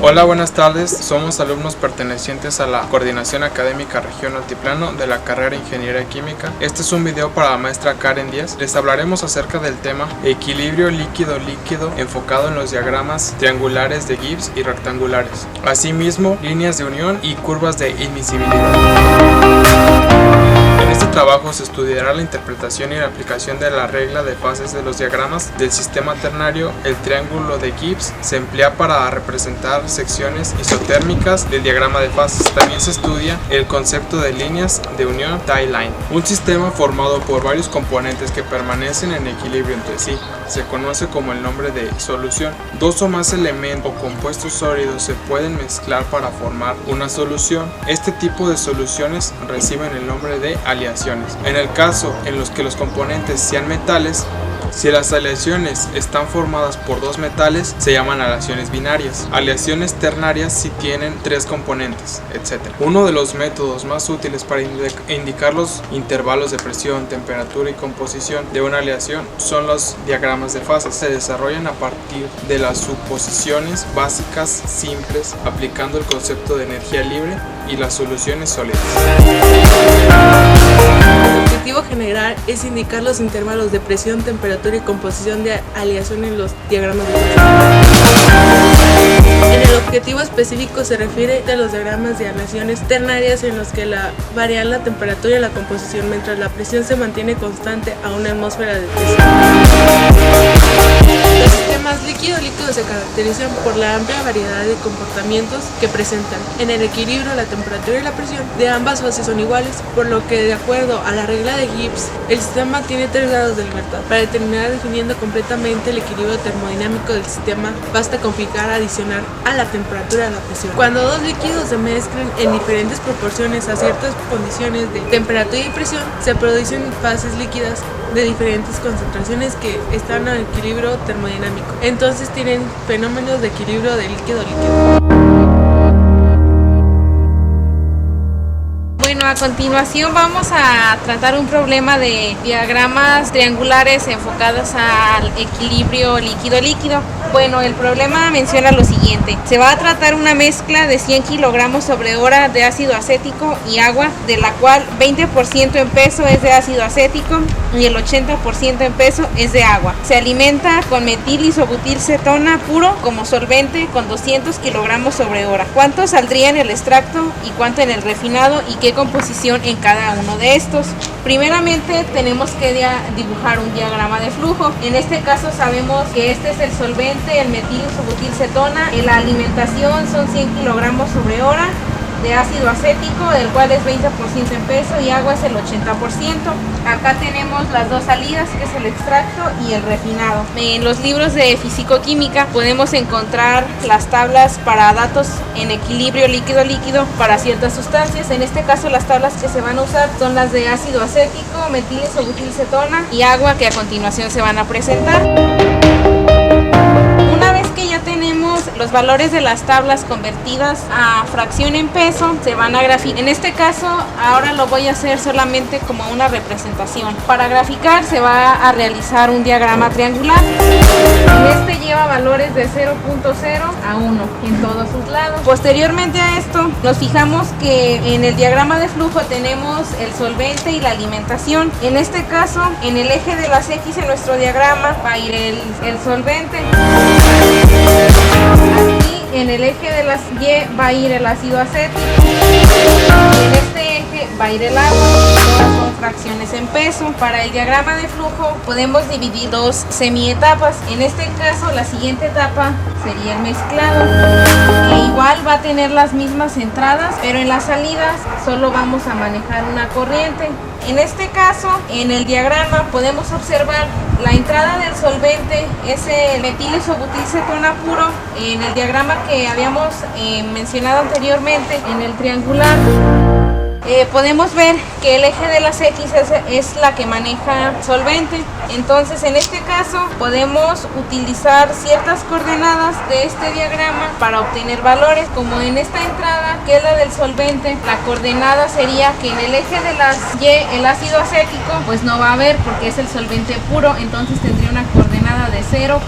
Hola, buenas tardes. Somos alumnos pertenecientes a la Coordinación Académica Región Altiplano de la carrera Ingeniería Química. Este es un video para la maestra Karen Díaz. Les hablaremos acerca del tema equilibrio líquido-líquido enfocado en los diagramas triangulares de Gibbs y rectangulares. Asimismo, líneas de unión y curvas de admisibilidad. En este trabajo se estudiará la interpretación y la aplicación de la regla de fases de los diagramas del sistema ternario. El triángulo de Gibbs se emplea para representar secciones isotérmicas del diagrama de fases. También se estudia el concepto de líneas de unión tie line, un sistema formado por varios componentes que permanecen en equilibrio entre sí. Se conoce como el nombre de solución. Dos o más elementos o compuestos sólidos se pueden mezclar para formar una solución. Este tipo de soluciones reciben el nombre de aleaciones. En el caso en los que los componentes sean metales, si las aleaciones están formadas por dos metales, se llaman aleaciones binarias. Aleaciones ternarias si tienen tres componentes, etc. Uno de los métodos más útiles para indicar los intervalos de presión, temperatura y composición de una aleación son los diagramas de fases. Se desarrollan a partir de las suposiciones básicas simples, aplicando el concepto de energía libre y las soluciones sólidas. El objetivo general es indicar los intervalos de presión, temperatura y composición de aleación en los diagramas de fases. En el objetivo específico se refiere a los diagramas de aleaciones ternarias en los que varían la temperatura y la composición mientras la presión se mantiene constante a una atmósfera de presión. Los sistemas líquido-líquido se caracterizan por la amplia variedad de comportamientos que presentan. En el equilibrio, la temperatura y la presión de ambas fases son iguales, por lo que de acuerdo a la regla de Gibbs, el sistema tiene 3 grados de libertad. Para determinar definiendo completamente el equilibrio termodinámico del sistema, basta con adicionar a la temperatura y a la presión. Cuando dos líquidos se mezclan en diferentes proporciones a ciertas condiciones de temperatura y presión, se producen fases líquidas de diferentes concentraciones que están en equilibrio termodinámico. Entonces tienen fenómenos de equilibrio de líquido-líquido. Bueno, a continuación vamos a tratar un problema de diagramas triangulares enfocados al equilibrio líquido-líquido. Bueno, el problema menciona lo siguiente: se va a tratar una mezcla de 100 kilogramos sobre hora de ácido acético y agua, de la cual 20% en peso es de ácido acético y el 80% en peso es de agua. Se alimenta con metil-isobutilcetona puro como solvente con 200 kilogramos sobre hora. ¿Cuánto saldría en el extracto y cuánto en el refinado y qué composición en cada uno de estos? Primeramente tenemos que dibujar un diagrama de flujo. En este caso sabemos que este es el solvente, el metil-isobutilcetona. La alimentación son 100 kilogramos sobre hora de ácido acético, del cual es 20% en peso, y agua es el 80%. Acá tenemos las dos salidas, que es el extracto y el refinado. En los libros de fisicoquímica podemos encontrar las tablas para datos en equilibrio líquido-líquido para ciertas sustancias. En este caso las tablas que se van a usar son las de ácido acético, metil-isobutilcetona y agua, que a continuación se van a presentar. Ya tenemos los valores de las tablas convertidas a fracción en peso, se van a graficar. En este caso ahora lo voy a hacer solamente como una representación. Para graficar se va a realizar un diagrama triangular. Este lleva valores de 0.0 a 1 en todos sus lados. Posteriormente a esto nos fijamos que en el diagrama de flujo tenemos el solvente y la alimentación. En este caso, en el eje de las X en nuestro diagrama va a ir el solvente. Aquí en el eje de las Y va a ir el ácido acético. En este eje va a ir el agua. Todas son fracciones en peso. Para el diagrama de flujo podemos dividir dos semietapas. En este caso la siguiente etapa sería el mezclado, que igual va a tener las mismas entradas, pero en las salidas solo vamos a manejar una corriente. En este caso, en el diagrama podemos observar la entrada del solvente es el metil-isobutilcetona puro. En el diagrama que habíamos mencionado anteriormente, en el triangular, podemos ver que el eje de las X es la que maneja solvente. Entonces en este caso podemos utilizar ciertas coordenadas de este diagrama para obtener valores, como en esta entrada, que es la del solvente. La coordenada sería que en el eje de las Y el ácido acético pues no va a haber porque es el solvente puro, entonces tendría una coordenada de 0,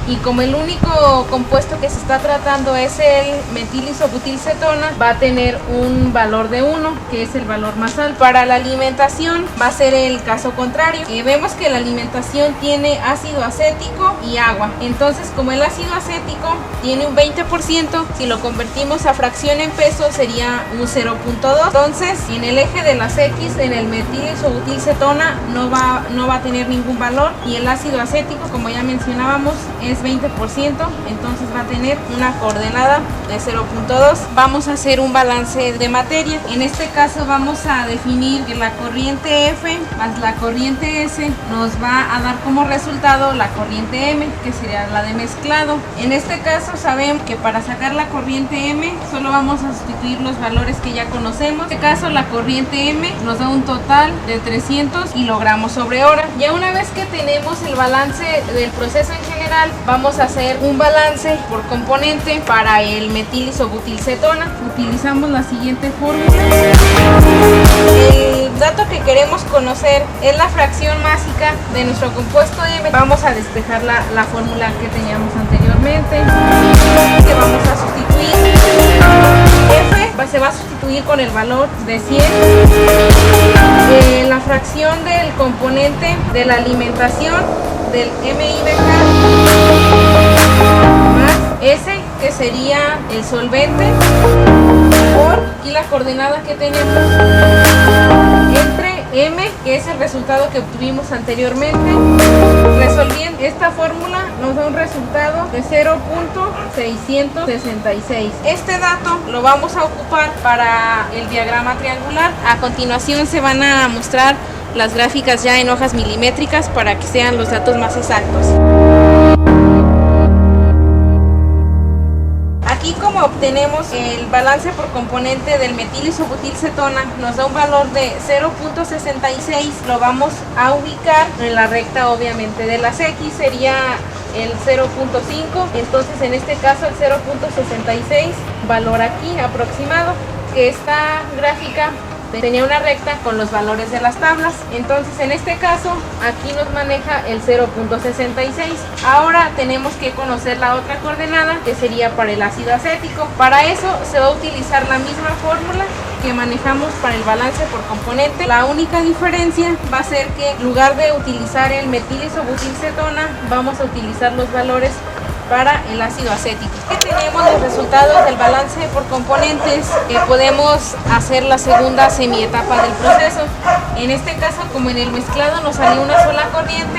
y como el único compuesto que se está tratando es el metilisobutilcetona, va a tener un valor de 1, que es el valor más alto. Para la alimentación va a ser el caso contrario. Vemos que la alimentación tiene ácido acético y agua. Entonces, como el ácido acético tiene un 20%, si lo convertimos a fracción en peso sería un 0.2. Entonces, en el eje de las X, en el metilisobutilcetona no va a tener ningún valor, y el ácido acético, como ya mencionábamos, es 20%, entonces va a tener una coordenada de 0.2. Vamos a hacer un balance de materia. En este caso vamos a definir que la corriente F más la corriente S nos va a dar como resultado la corriente M, que sería la de mezclado. En este caso sabemos que para sacar la corriente M solo vamos a sustituir los valores que ya conocemos. En este caso la corriente M nos da un total de 300 kilogramos sobre hora. Ya una vez que tenemos el balance del proceso en general, vamos a hacer un balance por componente para el metilisobutilcetona. Utilizamos la siguiente fórmula. El dato que queremos conocer es la fracción másica de nuestro compuesto M. Vamos a despejar la fórmula que teníamos anteriormente, que vamos a sustituir. F se va a sustituir con el valor de 100. La fracción del componente de la alimentación del MIBK más S, que sería el solvente, por aquí la coordenada que tenemos entre M, que es el resultado que obtuvimos anteriormente. Resolviendo esta fórmula nos da un resultado de 0.666. Este dato lo vamos a ocupar para el diagrama triangular. A continuación se van a mostrar las gráficas ya en hojas milimétricas para que sean los datos más exactos. Aquí, como obtenemos el balance por componente del metilisobutilcetona, nos da un valor de 0.66, lo vamos a ubicar en la recta obviamente de las X, sería el 0.5, entonces en este caso el 0.66, valor aquí aproximado, que esta gráfica tenía una recta con los valores de las tablas. Entonces en este caso aquí nos maneja el 0.66. Ahora tenemos que conocer la otra coordenada, que sería para el ácido acético. Para eso se va a utilizar la misma fórmula que manejamos para el balance por componente. La única diferencia va a ser que en lugar de utilizar el metilisobutilcetona, vamos a utilizar los valores para el ácido acético. Aquí tenemos los resultados del balance por componentes. Podemos hacer la segunda semietapa del proceso. En este caso, como en el mezclado nos salió una sola corriente,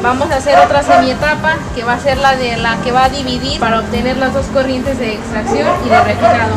vamos a hacer otra semietapa, que va a ser la que va a dividir para obtener las dos corrientes de extracción y de refinado.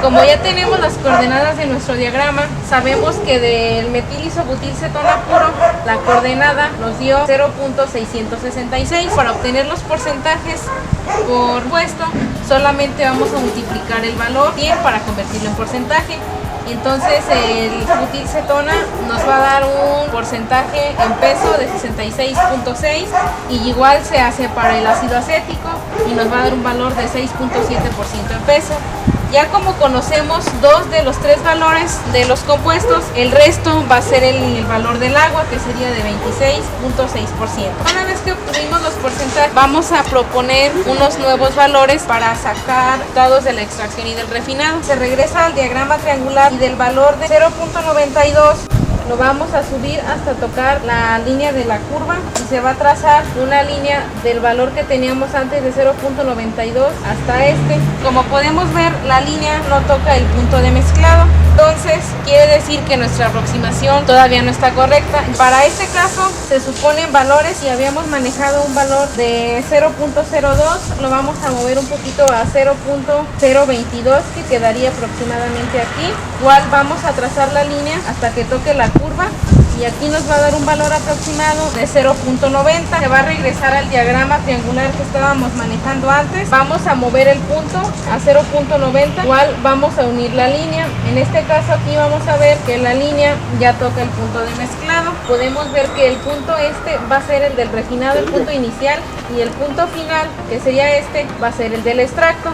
Como ya tenemos las coordenadas de nuestro diagrama, sabemos que del metilisobutilcetona puro la coordenada nos dio 0.666. Para obtener los porcentajes por puesto, solamente vamos a multiplicar el valor 100 para convertirlo en porcentaje. Entonces el butilcetona nos va a dar un porcentaje en peso de 66.6, y igual se hace para el ácido acético y nos va a dar un valor de 6.7% en peso. Ya como conocemos dos de los tres valores de los compuestos, el resto va a ser el valor del agua, que sería de 26.6%. Una vez que obtuvimos los porcentajes, vamos a proponer unos nuevos valores para sacar datos de la extracción y del refinado. Se regresa al diagrama triangular, y del valor de 0.92 lo vamos a subir hasta tocar la línea de la curva, y se va a trazar una línea del valor que teníamos antes de 0.92 hasta este. Como podemos ver, la línea no toca el punto de mezclado, entonces quiere decir que nuestra aproximación todavía no está correcta. Para este caso se suponen valores, y habíamos manejado un valor de 0.02, lo vamos a mover un poquito a 0.022, que quedaría aproximadamente aquí. Igual vamos a trazar la línea hasta que toque la curva, y aquí nos va a dar un valor aproximado de 0.90. Se va a regresar al diagrama triangular que estábamos manejando antes. Vamos a mover el punto a 0.90. Igual vamos a unir la línea. En este caso aquí vamos a ver que la línea ya toca el punto de mezclado. Podemos ver que el punto este va a ser el del refinado, el punto inicial, y el punto final, que sería este, va a ser el del extracto.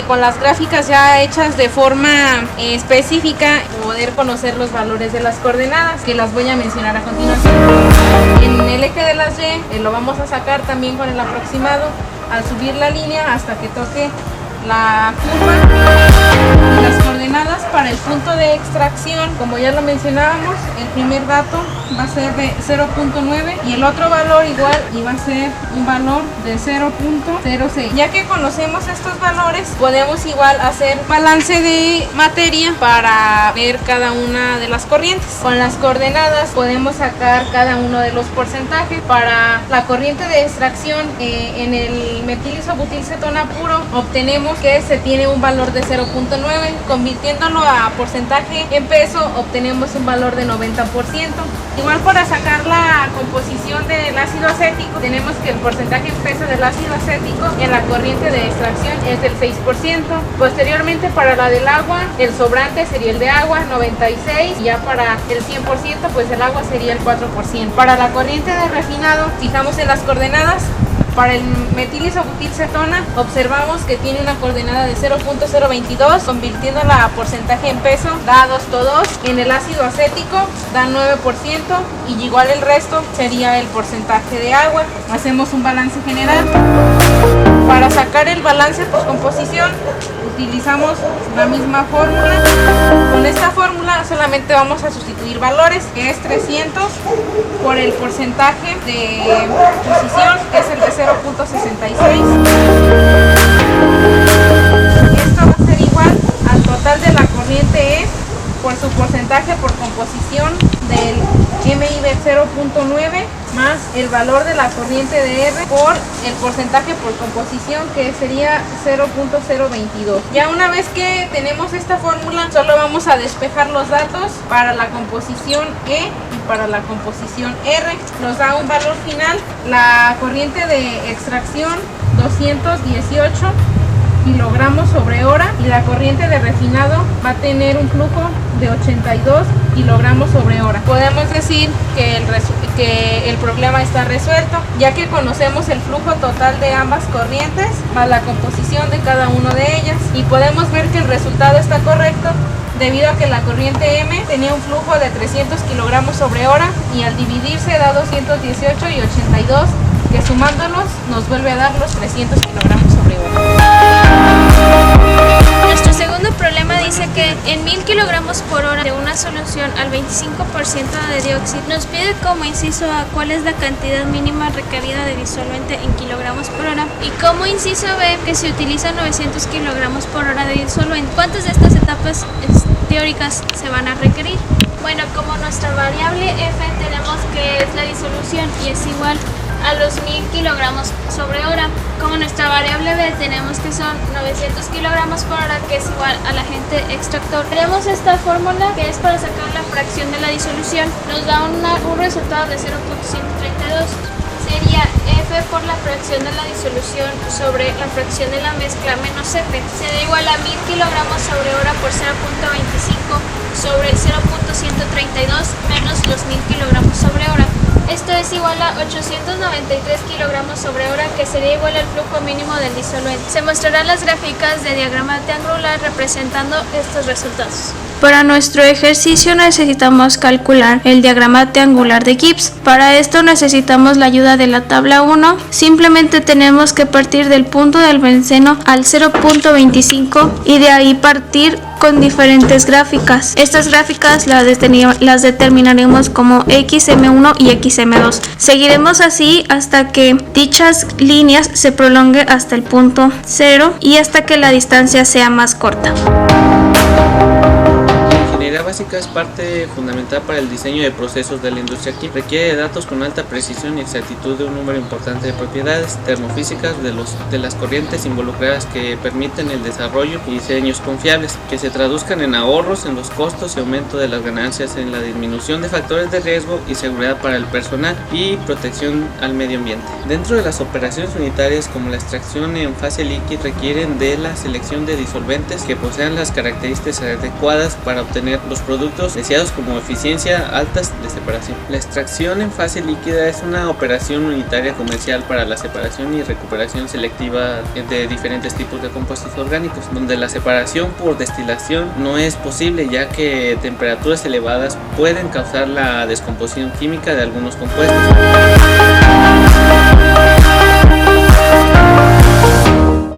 Con las gráficas ya hechas de forma específica, poder conocer los valores de las coordenadas, que las voy a mencionar a continuación. En el eje de las Y lo vamos a sacar también con el aproximado al subir la línea hasta que toque la curva. Y las coordenadas para el punto de extracción, como ya lo mencionábamos, el primer dato va a ser de 0.9 y el otro valor igual y va a ser un valor de 0.06. Ya que conocemos estos valores, podemos igual hacer balance de materia para ver cada una de las corrientes. Con las coordenadas podemos sacar cada uno de los porcentajes. Para la corriente de extracción en el metilisobutilcetona puro obtenemos que se tiene un valor de 0.9, convirtiéndolo a porcentaje en peso obtenemos un valor de 90%. Igual para sacar la composición del ácido acético tenemos que el porcentaje en peso del ácido acético en la corriente de extracción es del 6%. Posteriormente para la del agua el sobrante sería el de agua 96% y ya para el 100% pues el agua sería el 4%. Para la corriente de refinado fijamos en las coordenadas. Para el metilisobutilcetona observamos que tiene una coordenada de 0.022, convirtiéndola a porcentaje en peso da 2:2. En el ácido acético da 9% y igual el resto sería el porcentaje de agua. Hacemos un balance general. Para sacar el balance por composición utilizamos la misma fórmula. Con esta fórmula solamente vamos a sustituir valores, que es 300 por el porcentaje de posición, que es el de 0.66. Esto va a ser igual al total de la corriente E por su porcentaje por composición del MIB 0.9 más el valor de la corriente de R por el porcentaje por composición, que sería 0.022. Ya una vez que tenemos esta fórmula, solo vamos a despejar los datos para la composición E y para la composición R. Nos da un valor final. La corriente de extracción 218 kilogramos sobre hora y la corriente de refinado va a tener un flujo de 82 kilogramos sobre hora. Podemos decir que el problema está resuelto, ya que conocemos el flujo total de ambas corrientes más la composición de cada una de ellas, y podemos ver que el resultado está correcto debido a que la corriente M tenía un flujo de 300 kilogramos sobre hora y al dividirse da 218 y 82, que sumándolos nos vuelve a dar los 300 kilogramos sobre hora. Nuestro segundo problema dice que en 1000 kilogramos por hora de una solución al 25% de dióxido, nos pide como inciso A cuál es la cantidad mínima requerida de disolvente en kilogramos por hora, y como inciso B que se utilizan 900 kilogramos por hora de disolvente. ¿Cuántas de estas etapas teóricas se van a requerir? Bueno, como nuestra variable F tenemos que es la disolución y es igual a los 1000 kilogramos sobre hora. Como nuestra variable B tenemos que son 900 kilogramos por hora, que es igual al agente extractor. Tenemos esta fórmula que es para sacar la fracción de la disolución. Nos da un resultado de 0.132. Sería F por la fracción de la disolución sobre la fracción de la mezcla menos F. Se da igual a 1000 kilogramos sobre hora por 0.25 sobre 0.132 menos los 1000 kilogramos sobre hora. Esto es igual a 893 kilogramos sobre hora, que sería igual al flujo mínimo del disolvente. Se mostrarán las gráficas de diagrama triangular representando estos resultados. Para nuestro ejercicio necesitamos calcular el diagrama triangular de Gibbs. Para esto necesitamos la ayuda de la tabla 1. Simplemente tenemos que partir del punto del benceno al 0.25 y de ahí partir con diferentes gráficas. Estas gráficas las determinaremos como XM1 y XM2. Seguiremos así hasta que dichas líneas se prolonguen hasta el punto 0 y hasta que la distancia sea más corta. La ingeniería básica es parte fundamental para el diseño de procesos de la industria química. Requiere de datos con alta precisión y exactitud de un número importante de propiedades termofísicas de las corrientes involucradas que permiten el desarrollo y diseños confiables, que se traduzcan en ahorros en los costos y aumento de las ganancias en la disminución de factores de riesgo y seguridad para el personal y protección al medio ambiente. Dentro de las operaciones unitarias como la extracción en fase líquida requieren de la selección de disolventes que posean las características adecuadas para obtener los los productos deseados como eficiencia altas de separación. La extracción en fase líquida es una operación unitaria comercial para la separación y recuperación selectiva de diferentes tipos de compuestos orgánicos, donde la separación por destilación no es posible, ya que temperaturas elevadas pueden causar la descomposición química de algunos compuestos.